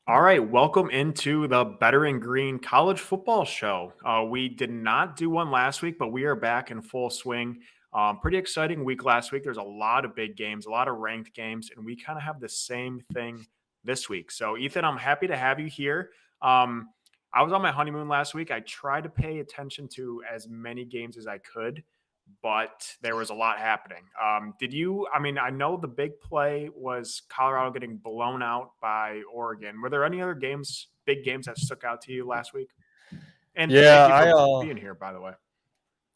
All right, welcome into the Better and Green College Football Show. We did not do one last week, but we are back in full swing. Pretty exciting week last week. There's a lot of big games, a lot of ranked games, and we kind of have the same thing this week. So, Ethan, I'm happy to have you here. Um, I was on my honeymoon last week. I tried to pay attention to as many games as I could, but there was a lot happening. Did you? I mean, I know the big play was Colorado getting blown out by Oregon. Were there any other games, big games that stuck out to you last week? And Yeah, thank you for being here, by the way.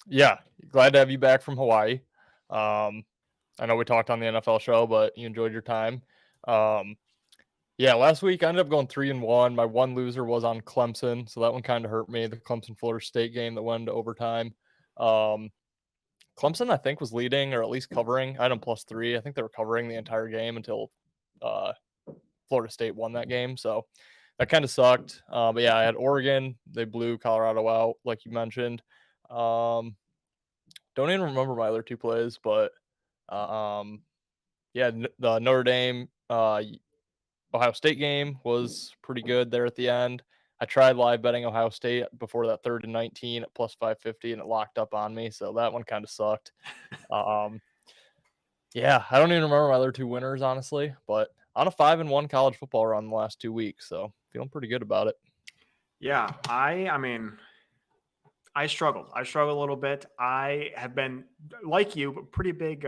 yeah, glad to have you back from Hawaii. Um, I know we talked on the NFL show, but you enjoyed your time. Um, yeah, last week I ended up going 3-1. My one loser was on Clemson, so that one kind of hurt me. The Clemson Florida State game that went into overtime. Um, Clemson, I think, was leading or at least covering. I had them +3. I think they were covering the entire game until uh, Florida State won that game. So that kind of sucked. But yeah, I had Oregon. They blew Colorado out, like you mentioned. Um, don't even remember my other two plays, but um, yeah, the Notre Dame Ohio State game was pretty good there at the end. I tried live betting Ohio State before that 3rd and 19 at +550, and it locked up on me, so that one kind of sucked. Um, yeah, I don't even remember my other two winners, honestly, but on a 5-1 college football run the last 2 weeks, so feeling pretty good about it. Yeah, I mean, I struggled. I struggled a little bit. I have been like you, but pretty big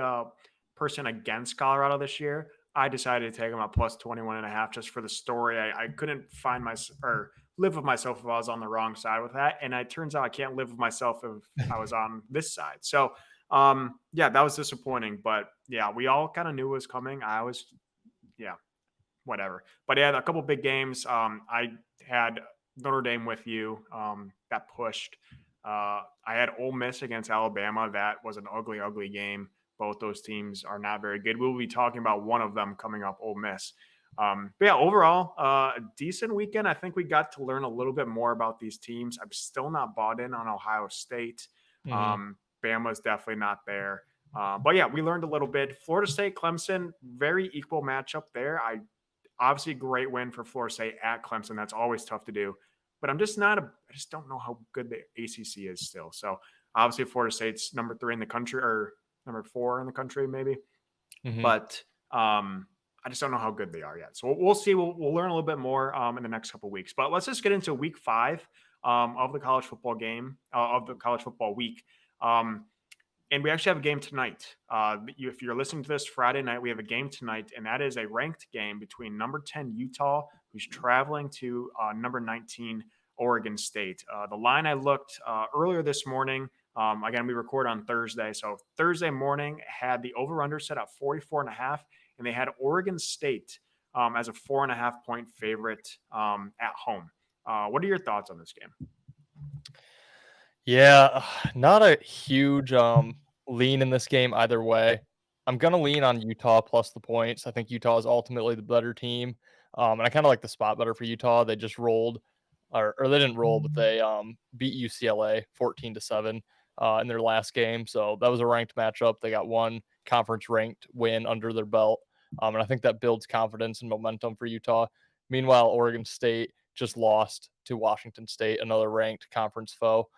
person against Colorado this year. I decided to take them at plus 21 and a half just for the story. I couldn't find my or live with myself if I was on the wrong side with that. And it turns out I can't live with myself if I was on this side. So yeah, that was disappointing. But yeah, we all kind of knew it was coming. I was, yeah, whatever. But yeah, a couple big games. I had Notre Dame with you. Got pushed. I had Ole Miss against Alabama. That was an ugly, ugly game. Both those teams are not very good. We'll be talking about one of them coming up, Ole Miss. But yeah, overall, a decent weekend. I think we got to learn a little bit more about these teams. I'm still not bought in on Ohio State. Mhm. Bama's definitely not there. But yeah, we learned a little bit. Florida State, Clemson, very equal matchup there. I obviously great win for Florida State at Clemson. That's always tough to do. But I just don't know how good the ACC is still. So obviously Florida State's number 3 in the country or number 4 in the country, maybe. Mhm. But I just don't know how good they are yet. So we'll see. We'll learn a little bit more in the next couple of weeks. But let's just get into week 5 of the college football game, of the college football week. Um, and we actually have a game tonight. If you're listening to this Friday night, we have a game tonight, and that is a ranked game between number 10 Utah, who's traveling to number 19 Oregon State. The line I looked earlier this morning. Again, we record on Thursday, so Thursday morning had the over/under set at 44.5, and they had Oregon State as a 4.5 point favorite at home. What are your thoughts on this game? Yeah, not a huge lean in this game either way. I'm gonna lean on Utah plus the points. I think Utah is ultimately the better team, and I kind of like the spot better for Utah. They just rolled, or they didn't roll, but they beat UCLA 14-7 in their last game. So that was a ranked matchup. They got one conference ranked win under their belt, and I think that builds confidence and momentum for Utah. Meanwhile, Oregon State just lost to Washington State, another ranked conference foe.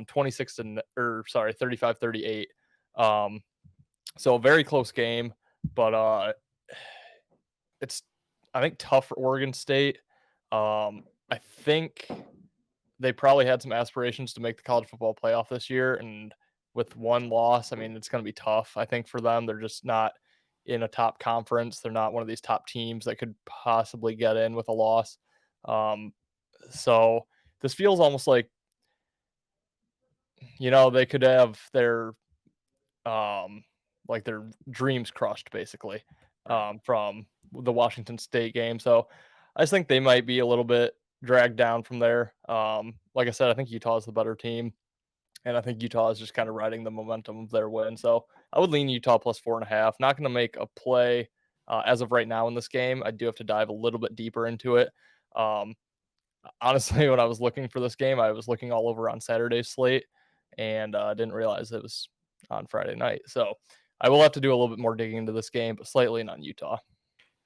26 to or sorry 35-38. So a very close game, but it's I think tough for Oregon State. I think they probably had some aspirations to make the college football playoff this year, and with one loss, I mean it's going to be tough. I think for them, they're just not in a top conference. They're not one of these top teams that could possibly get in with a loss. Um, so this feels almost they could have um, their dreams crushed basically Right. from the Washington State game. So I just think they might be a little bit dragged down from there. Like I said, I think Utah is the better team, and I think Utah is just kind of riding the momentum of their win. So I would lean Utah plus 4.5. Not going to make a play as of right now in this game. I do have to dive a little bit deeper into it. Um, Honestly, when I was looking for this game, I was looking all over on Saturday's slate and didn't realize it was on Friday night. So I will have to do a little bit more digging into this game, but slightly in on Utah.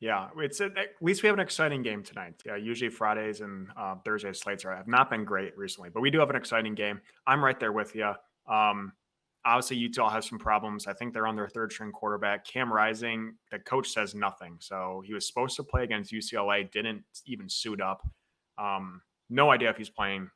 Yeah, at least we have an exciting game tonight. Yeah, usually Fridays and Thursday slates have not been great recently, but we do have an exciting game. I'm right there with you. Um, Obviously, Utah has some problems. I think they're on their third string quarterback. Cam Rising, the coach says nothing. So he was supposed to play against UCLA, didn't even suit up. Um, no idea if he's playing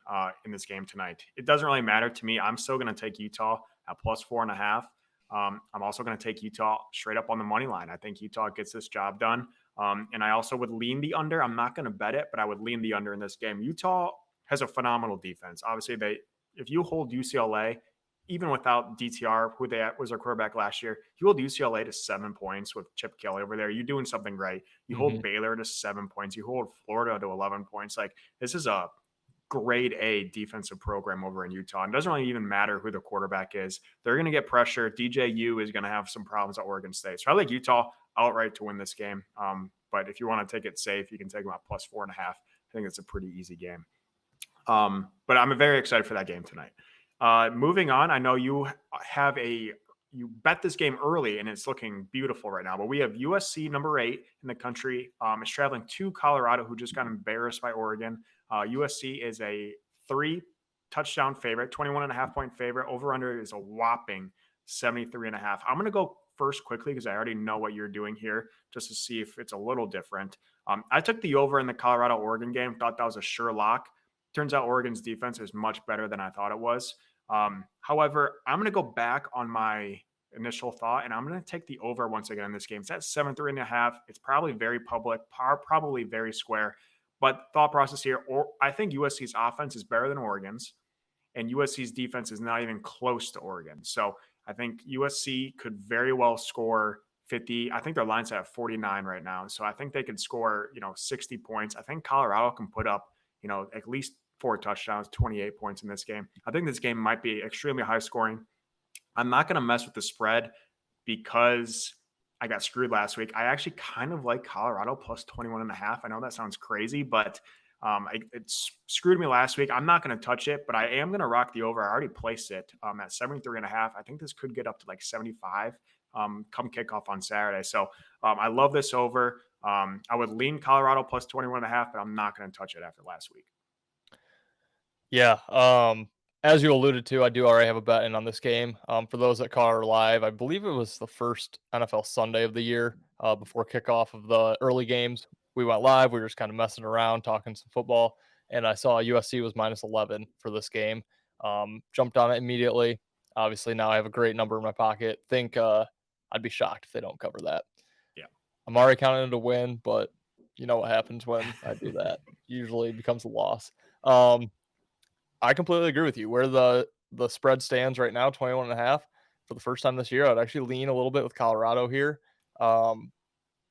in this game tonight. It doesn't really matter to me. I'm still going to take Utah at plus 4.5. I'm also going to take Utah straight up on the money line. I think Utah gets this job done. And I also would lean the under. I'm not going to bet it, but I would lean the under in this game. Utah has a phenomenal defense. Obviously, if you hold UCLA, even without DTR, who was their quarterback last year, you hold UCLA to 7 points with Chip Kelly over there. You're doing something right. You hold Baylor to 7 points. You hold Florida to 11 points. Like, this is a grade A defensive program over in Utah. And it doesn't really even matter who the quarterback is. They're going to get pressure. DJU is going to have some problems at Oregon State. So I like Utah outright to win this game. But if you want to take it safe, you can take them at plus 4.5. I think it's a pretty easy game. But I'm very excited for that game tonight. Moving on, I know you bet this game early and it's looking beautiful right now, but we have USC number 8 in the country. It's traveling to Colorado, who just got embarrassed by Oregon. USC is a 3 touchdown favorite, 21.5 point favorite. Over under is a whopping 73.5. I'm going to go first quickly because I already know what you're doing here, just to see if it's a little different. I took the over in the Colorado Oregon game, thought that was a sure lock. Turns out Oregon's defense is much better than I thought it was. However, I'm going to go back on my initial thought, and I'm going to take the over once again in this game. It's at 73.5. It's probably very public, probably very square. But thought process here, I think USC's offense is better than Oregon's, and USC's defense is not even close to Oregon. So I think USC could very well score 50. I think their line's at 49 right now. So I think they could score, 60 points. I think Colorado can put up, at least 4 touchdowns, 28 points in this game. I think this game might be extremely high scoring. I'm not going to mess with the spread because I got screwed last week. I actually kind of like Colorado plus 21.5. I know that sounds crazy, but it screwed me last week. I'm not going to touch it, but I am going to rock the over. I already placed it at 73.5. I think this could get up to like 75 come kickoff on Saturday. So I love this over. I would lean Colorado plus 21.5, but I'm not going to touch it after last week. Yeah. As you alluded to, I do already have a bet in on this game. For those that caught our live, I believe it was the first NFL Sunday of the year before kickoff of the early games. We went live. We were just kind of messing around, talking some football, and I saw USC was minus 11 for this game. Jumped on it immediately. Obviously, now I have a great number in my pocket. Think I'd be shocked if they don't cover that. Yeah. I'm already counting it a win, but you know what happens when I do that. Usually becomes a loss. I completely agree with you. Where the spread stands right now, 21.5 for the first time this year, I'd actually lean a little bit with Colorado here.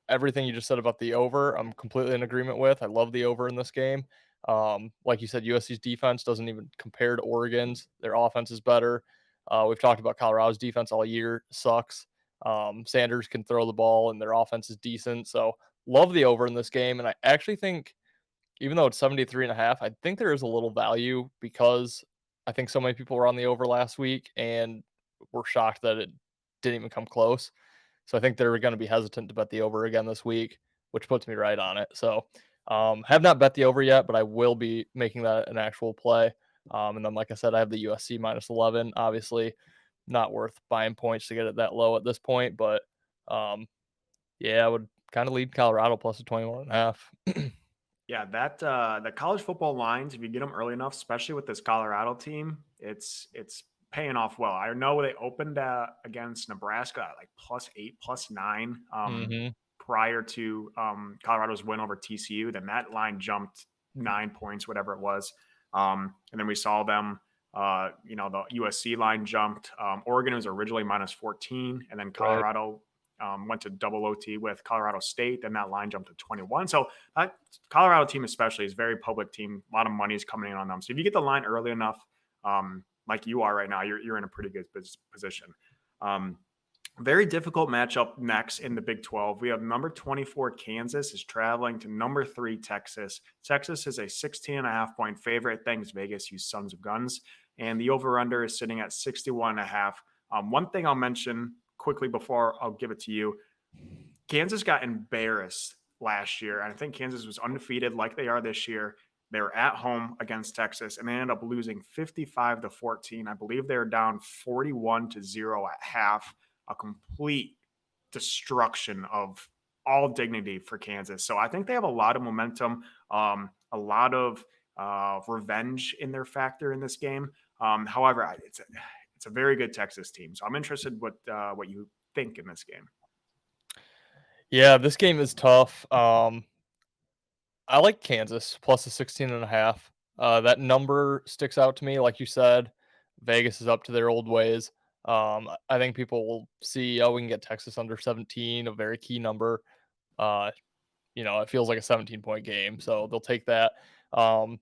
Everything you just said about the over, I'm completely in agreement with. I love the over in this game. Like you said, USC's defense doesn't even compare to Oregon's. Their offense is better. We've talked about Colorado's defense all year. Sucks. Sanders can throw the ball, and their offense is decent. So love the over in this game. And I actually think, even though it's 73.5, I think there is a little value because I think so many people were on the over last week and were shocked that it didn't even come close. So I think they're going to be hesitant to bet the over again this week, which puts me right on it. So have not bet the over yet, but I will be making that an actual play. And then, like I said, I have the USC minus 11. Obviously, not worth buying points to get it that low at this point, but yeah, I would kind of lead Colorado plus a 21.5. Yeah, the college football lines, if you get them early enough, especially with this Colorado team, it's paying off well. I know they opened against Nebraska at like +8, +9 prior to Colorado's win over TCU. Then that line jumped 9 points, whatever it was. And then we saw them, the USC line jumped. Oregon was originally -14, and then Colorado went to double OT with Colorado State. Then that line jumped to 21. So that Colorado team especially is a very public team. A lot of money is coming in on them. So if you get the line early enough, like you are right now, you're in a pretty good position. Very difficult matchup next in the Big 12. We have number 24 Kansas is traveling to number 3 Texas. Texas is a 16.5 point favorite. Thanks, Vegas, you sons of guns. And the over-under is sitting at 61.5. One thing I'll mention quickly before I'll give it to you. Kansas got embarrassed last year. And I think Kansas was undefeated like they are this year. They were at home against Texas and they ended up losing 55-14. I believe they were down 41-0 at half, a complete destruction of all dignity for Kansas. So I think they have a lot of momentum, a lot of revenge in their factor in this game. However, it's a very good Texas team. So I'm interested what you think in this game. Yeah, this game is tough. I like Kansas plus the 16.5. That number sticks out to me. Like you said, Vegas is up to their old ways. I think people will see, oh, we can get Texas under 17, a very key number. Uh, it feels like a 17-point game, so they'll take that. Um,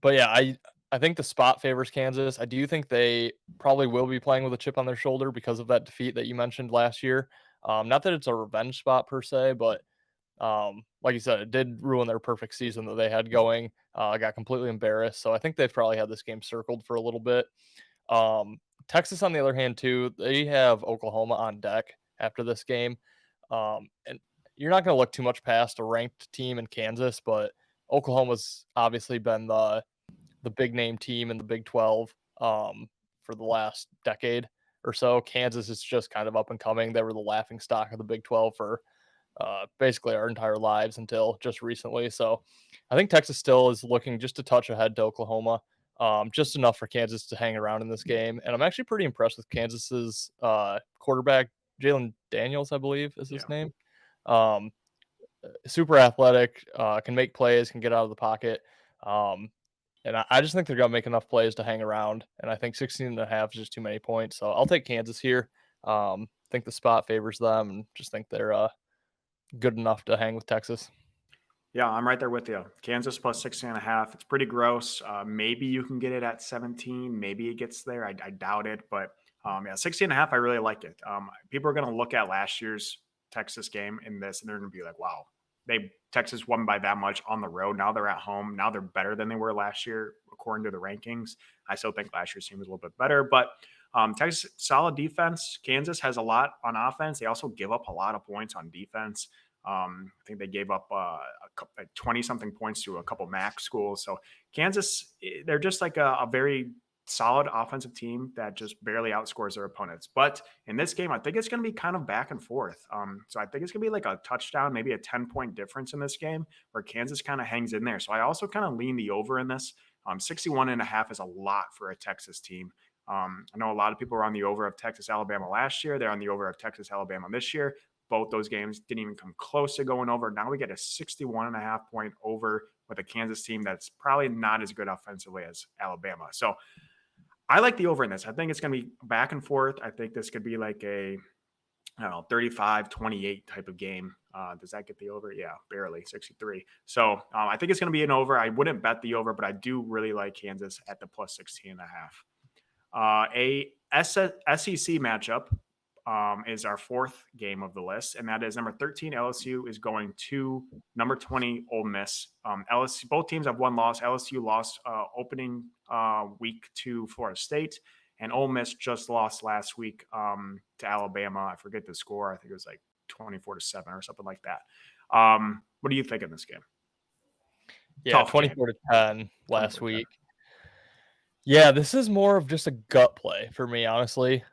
but yeah, I think the spot favors Kansas. I do think they probably will be playing with a chip on their shoulder because of that defeat that you mentioned last year. Not that it's a revenge spot per se, but like you said, it did ruin their perfect season that they had going. Got completely embarrassed. So I think they've probably had this game circled for a little bit. Um, Texas, on the other hand, too, they have Oklahoma on deck after this game. And you're not going to look too much past a ranked team in Kansas, but Oklahoma's obviously been the big name team in the Big 12 for the last decade or so. Kansas is just kind of up and coming. They were the laughing stock of the Big 12 for basically our entire lives until just recently. So I think Texas still is looking just a touch ahead to Oklahoma, just enough for Kansas to hang around in this game. And I'm actually pretty impressed with Kansas's quarterback, Jalen Daniels, I believe is his Yeah. name. Um, Super athletic, can make plays, can get out of the pocket. And I just think they're going to make enough plays to hang around. And I think 16.5 is just too many points. So I'll take Kansas here. Think the spot favors them and just think they're good enough to hang with Texas. Yeah, I'm right there with you. Kansas plus 16.5. It's pretty gross. Maybe you can get it at 17. Maybe it gets there. I doubt it. But yeah, 16.5, I really like it. People are going to look at last year's Texas game in this and they're going to be like, wow, Texas won by that much on the road. Now they're at home. Now they're better than they were last year, according to the rankings. I still think last year's team was a little bit better, but Texas, solid defense. Kansas has a lot on offense. They also give up a lot of points on defense. I think they gave up 20 something points to a couple MAC schools. So Kansas, they're just like a very solid offensive team that just barely outscores their opponents. But in this game, I think it's going to be kind of back and forth. So I think it's going to be like a touchdown, maybe a 10-point difference in this game where Kansas kind of hangs in there. So I also kind of lean the over in this. 61.5 is a lot for a Texas team. I know a lot of people were on the over of Texas, Alabama last year. They're on the over of Texas, Alabama this year. Both those games didn't even come close to going over. Now we get a 61.5-point over with a Kansas team that's probably not as good offensively as Alabama. So I like the over in this. I think it's going to be back and forth. I think this could be like a, I don't know, 35-28 type of game. Does that get the over? Yeah, barely, 63. So I think it's going to be an over. I wouldn't bet the over, but I do really like Kansas at the plus 16.5. A SEC matchup is our fourth game of the list, and that is number 13 LSU is going to number 20 Ole Miss. LSU, both teams have one loss. LSU lost opening week to Florida State, and Ole Miss just lost last week to Alabama. I forget the score. I think it was like 24-7 or something like that. What do you think in this game? Yeah, 24-10 last week. Yeah, this is more of just a gut play for me, honestly.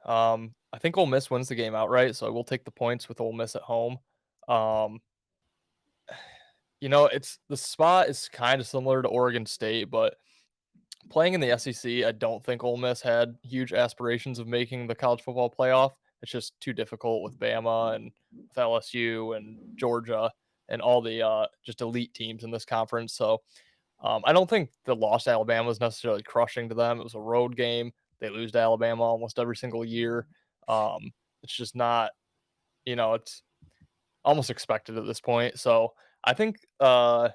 I think Ole Miss wins the game outright, so I will take the points with Ole Miss at home. It's the spot is kind of similar to Oregon State, but playing in the SEC, I don't think Ole Miss had huge aspirations of making the college football playoff. It's just too difficult with Bama and with LSU and Georgia and all the just elite teams in this conference. So I don't think the loss to Alabama was necessarily crushing to them. It was a road game. They lose to Alabama almost every single year. It's just not, it's almost expected at this point. So I think they're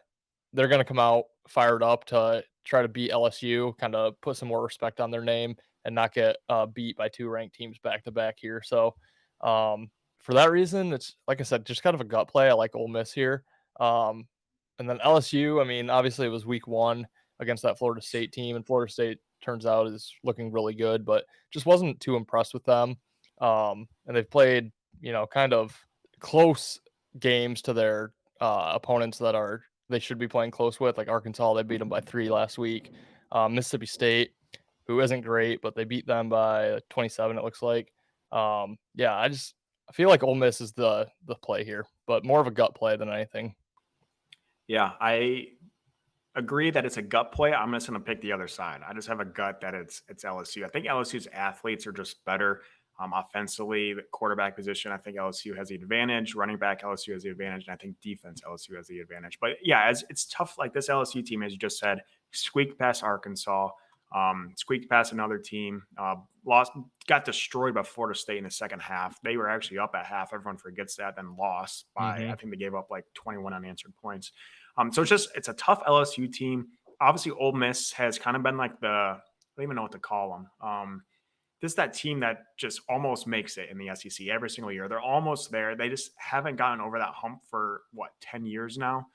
going to come out fired up to try to beat LSU, kind of put some more respect on their name and not get beat by two ranked teams back to back here. So for that reason, it's like I said, just kind of a gut play. I like Ole Miss here. And then LSU, I mean, obviously it was week 1 against that Florida State team, and Florida State turns out is looking really good, but just wasn't too impressed with them. And they've played, kind of close games to their opponents that they should be playing close with, like Arkansas. They beat them by 3 last week. Mississippi State, who isn't great, but they beat them by 27. It looks like. Yeah, I feel like Ole Miss is the play here, but more of a gut play than anything. Yeah, I agree that it's a gut play. I'm just going to pick the other side. I just have a gut that it's LSU. I think LSU's athletes are just better offensively. The quarterback position, I think LSU has the advantage. Running back, LSU has the advantage, and I think defense, LSU has the advantage. But yeah, it's tough. Like this LSU team, as you just said, squeaked past Arkansas, squeaked past another team, got destroyed by Florida State in the second half. They were actually up at half. Everyone forgets that, then lost by I think they gave up like 21 unanswered points. So it's a tough LSU team. Obviously, Ole Miss has kind of been like I don't even know what to call them. This is that team that just almost makes it in the SEC every single year. They're almost there. They just haven't gotten over that hump for 10 years now.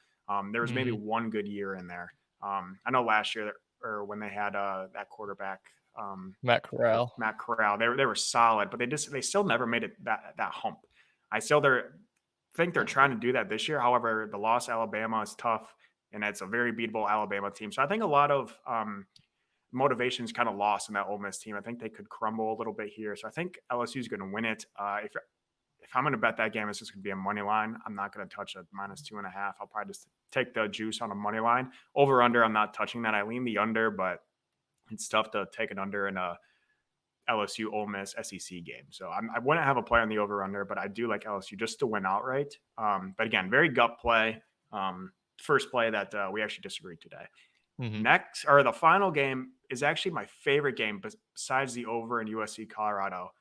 There was maybe one good year in there. I know last year or when they had that quarterback, Matt Corral. they were solid, but they still never made it that hump. Think they're trying to do that this year. However, the loss to Alabama is tough, and it's a very beatable Alabama team. So I think a lot of motivation is kind of lost in that Ole Miss team. I think they could crumble a little bit here. So I think LSU is going to win it. If I'm going to bet that game, it's just going to be a money line. I'm not going to touch a -2.5. I'll probably just take the juice on a money line. Over under, I'm not touching that. I lean the under, but it's tough to take an under in a LSU Ole Miss SEC game. So I wouldn't have a play on the over under, but I do like LSU just to win outright. But again, very gut play. First play that we actually disagreed today. Next, or the final game is actually my favorite game besides the over in USC Colorado.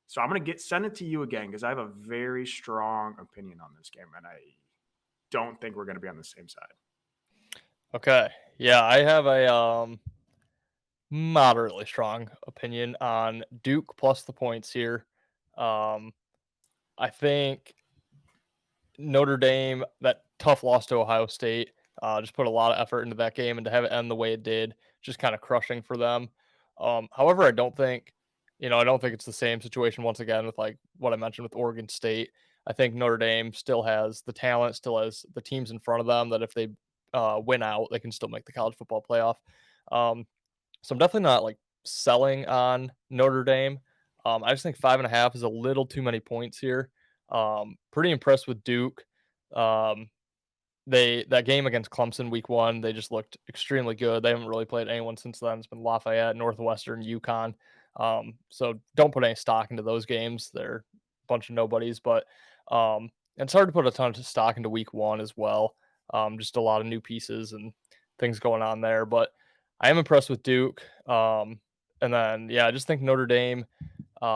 So I'm going to send it to you again because I have a very strong opinion on this game, and I don't think we're going to be on the same side. Okay. Yeah, I have a moderately strong opinion on Duke plus the points here. I think Notre Dame, that tough loss to Ohio State, just put a lot of effort into that game, and to have it end the way it did, just kind of crushing for them. However, I don't think it's the same situation once again with like what I mentioned with Oregon State. I think Notre Dame still has the talent, still has the teams in front of them that if they win out, they can still make the college football playoff. So I'm definitely not like selling on Notre Dame. I just think 5.5 is a little too many points here. Pretty impressed with Duke. That game against Clemson week 1, they just looked extremely good. They haven't really played anyone since then. It's been Lafayette, Northwestern, UConn. So don't put any stock into those games. They're a bunch of nobodies, but it's hard to put a ton of stock into week 1 as well. Just a lot of new pieces and things going on there, but I am impressed with Duke. And then, yeah, I just think Notre Dame, they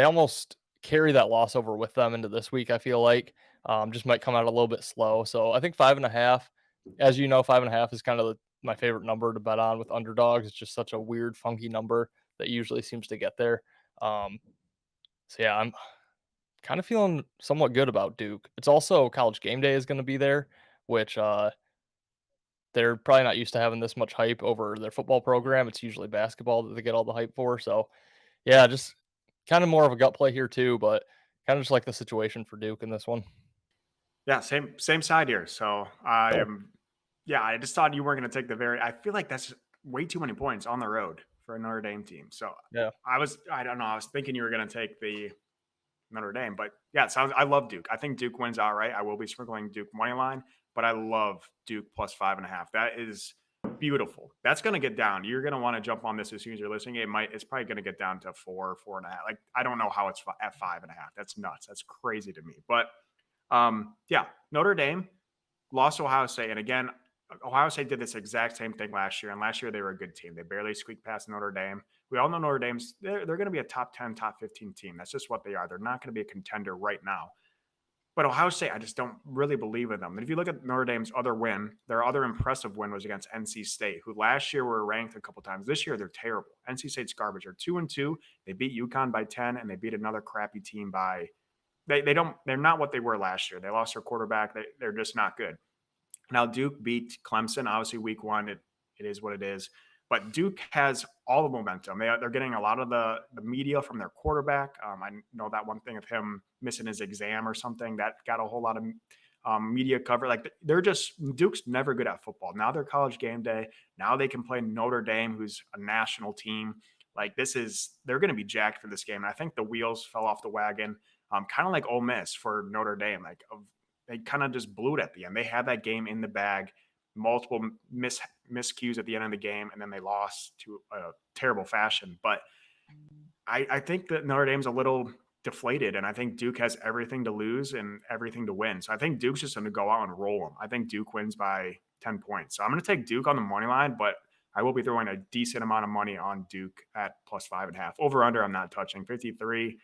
almost carry that loss over with them into this week, I feel like. Just might come out a little bit slow. So I think 5.5, as you know, 5.5 is kind of my favorite number to bet on with underdogs. It's just such a weird, funky number that usually seems to get there. So yeah, I'm kind of feeling somewhat good about Duke. It's also College Game Day is going to be there, which they're probably not used to having this much hype over their football program. It's usually basketball that they get all the hype for. So yeah, just kind of more of a gut play here too, but kind of just like the situation for Duke in this one. Yeah, same side here. So I just thought you weren't going to take I feel like that's way too many points on the road for a Notre Dame team. So yeah, I don't know. I was thinking you were going to take the Notre Dame, but yeah, I love Duke. I think Duke wins outright. I will be sprinkling Duke money line, but I love Duke plus 5.5. That is beautiful. That's going to get down. You're going to want to jump on this as soon as you're listening. It's probably going to get down to 4.5. Like, I don't know how it's at 5.5. That's nuts. That's crazy to me. But yeah, Notre Dame lost to Ohio State. And again, Ohio State did this exact same thing last year. And last year they were a good team. They barely squeaked past Notre Dame. We all know Notre Dame's, they're going to be a top 10, top 15 team. That's just what they are. They're not going to be a contender right now. But Ohio State, I just don't really believe in them. And if you look at Notre Dame's other win, their other impressive win was against NC State, who last year were ranked a couple times. This year, they're terrible. NC State's garbage. They're 2-2. They beat UConn by 10, and they beat another crappy team by they're not what they were last year. They lost their quarterback. They're just not good. Now Duke beat Clemson. Obviously, week 1, it is what it is. But Duke has all the momentum. They're getting a lot of the media from their quarterback. I know that one thing of him missing his exam or something that got a whole lot of media cover. Like they're just Duke's never good at football. Now they're College game day. Now they can play Notre Dame, who's a national team. Like they're going to be jacked for this game. And I think the wheels fell off the wagon, kind of like Ole Miss for Notre Dame. Like they kind of just blew it at the end. They had that game in the bag, multiple miscues at the end of the game, and then they lost to a terrible fashion. But I think that Notre Dame's a little deflated, and I think Duke has everything to lose and everything to win. So I think Duke's just going to go out and roll them. I think Duke wins by 10 points. So I'm going to take Duke on the money line, but I will be throwing a decent amount of money on Duke at plus 5.5. Over under, I'm not touching. 53,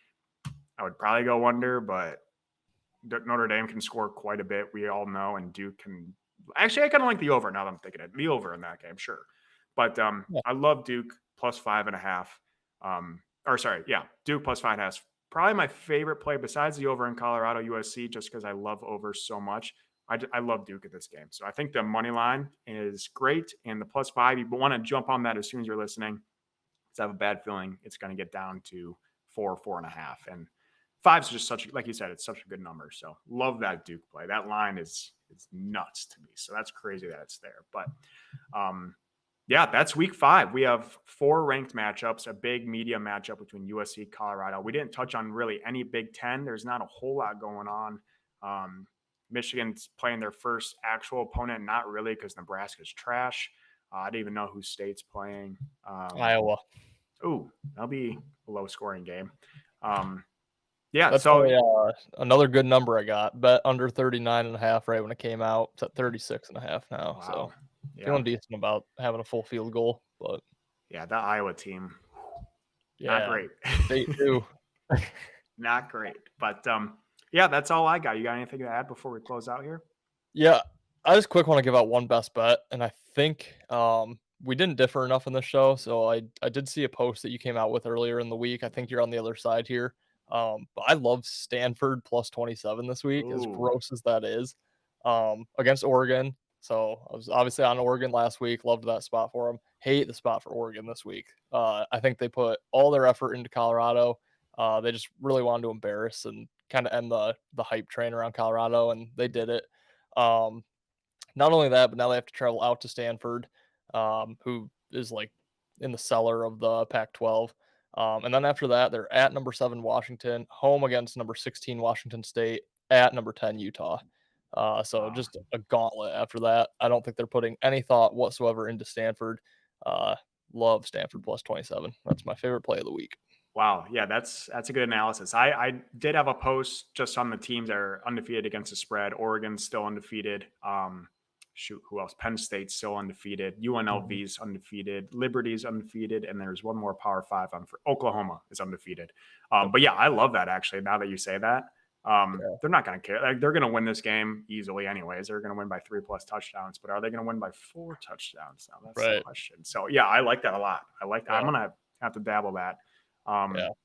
I would probably go under, but Notre Dame can score quite a bit. We all know, and Duke can. Actually, I kind of like the over now that I'm thinking it. The over in that game, sure. But I love Duke plus 5.5. Duke plus 5.5. Probably my favorite play besides the over in Colorado USC, just because I love over so much. I love Duke at this game. So I think the money line is great. And the plus 5, you want to jump on that as soon as you're listening. Because I have a bad feeling it's going to get down to 4.5. And 5's just like you said, it's such a good number. So love that Duke play. That line is nuts to me. So that's crazy that it's there. But that's week 5. We have 4 ranked matchups, a big media matchup between USC, Colorado. We didn't touch on really any Big Ten. There's not a whole lot going on. Michigan's playing their first actual opponent. Not really, because Nebraska's trash. I didn't even know who State's playing. Iowa. Ooh, that'll be a low-scoring game. That's so another good number I got. Bet under 39.5 right when it came out. It's at 36.5 now. Wow. So feeling decent about having a full field goal. But yeah, that Iowa team, not great. They do. Not great. But that's all I got. You got anything to add before we close out here? Yeah, I just quick want to give out one best bet, and I think we didn't differ enough in the show. So I did see a post that you came out with earlier in the week. I think you're on the other side here. But I love Stanford plus 27 this week, as gross as that is, against Oregon. So I was obviously on Oregon last week. Loved that spot for them. Hate the spot for Oregon this week. I think they put all their effort into Colorado. They just really wanted to embarrass and kind of end the hype train around Colorado, and they did it. Not only that, but now they have to travel out to Stanford, who is like in the cellar of the Pac-12. And then after that, they're at number 7 Washington, home against number 16 Washington State, at number 10 Utah. Just a gauntlet after that. I don't think they're putting any thought whatsoever into Stanford. Love Stanford plus 27. That's my favorite play of the week. Wow. Yeah, that's a good analysis. I did have a post just on the teams that are undefeated against the spread. Oregon's still undefeated. Who else? Penn State's still undefeated. UNLV's undefeated. Liberty's undefeated. And there's one more Power 5 for Oklahoma is undefeated. But yeah, I love that actually. Now that you say that, they're not going to care. Like, they're going to win this game easily anyways. They're going to win by 3+ touchdowns, but are they going to win by 4 touchdowns? Now that's the question. So yeah, I like that a lot. I like that. I'm going to have to dabble that.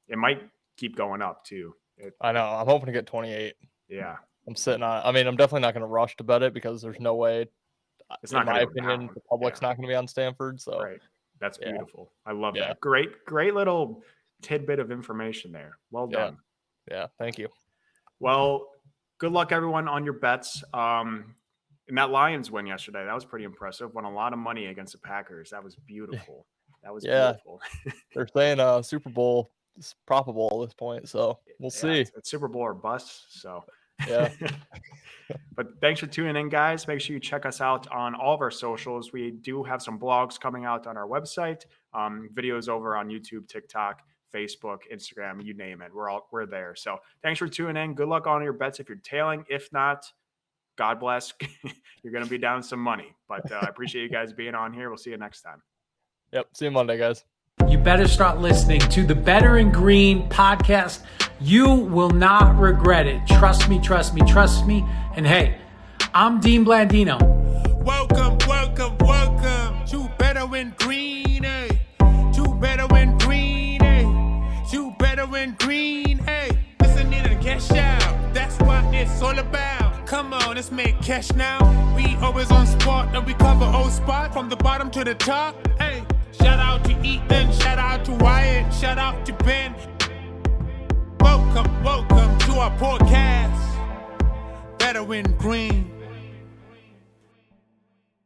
It might keep going up too. I know. I'm hoping to get 28. Yeah. I'm sitting on. I mean, I'm definitely not going to rush to bet it because there's no way. It's not, in my opinion, the public's not going to be on Stanford. So right. That's beautiful. I love that. Great little tidbit of information there. Well done. Yeah. Thank you. Well, good luck everyone on your bets. And that Lions win yesterday, that was pretty impressive. Won a lot of money against the Packers. That was beautiful. That was beautiful. They're saying Super Bowl is probable at this point, so we'll see. It's Super Bowl or bust. So yeah. But thanks for tuning in, guys. Make sure you check us out on all of our socials. We do have some blogs coming out on our website, videos over on YouTube, TikTok, Facebook, Instagram, you name it. We're there. So thanks for tuning in. Good luck on your bets if you're tailing. If not, God bless. You're going to be down some money. But I appreciate you guys being on here. We'll see you next time. Yep. See you Monday, guys. You better start listening to the Better in Green podcast. You will not regret it. Trust me, trust me, trust me. And hey, I'm Dean Blandino. Welcome to Better in Green, eh? To Better in Green, eh? To Better in Green, eh? Listen in and cash out. That's what it's all about. Come on, let's make cash now. We always on spot and we cover all spot from the bottom to the top, eh? Shout out to Ethan, shout out to Wyatt, shout out to Ben. Welcome to our podcast. better win green.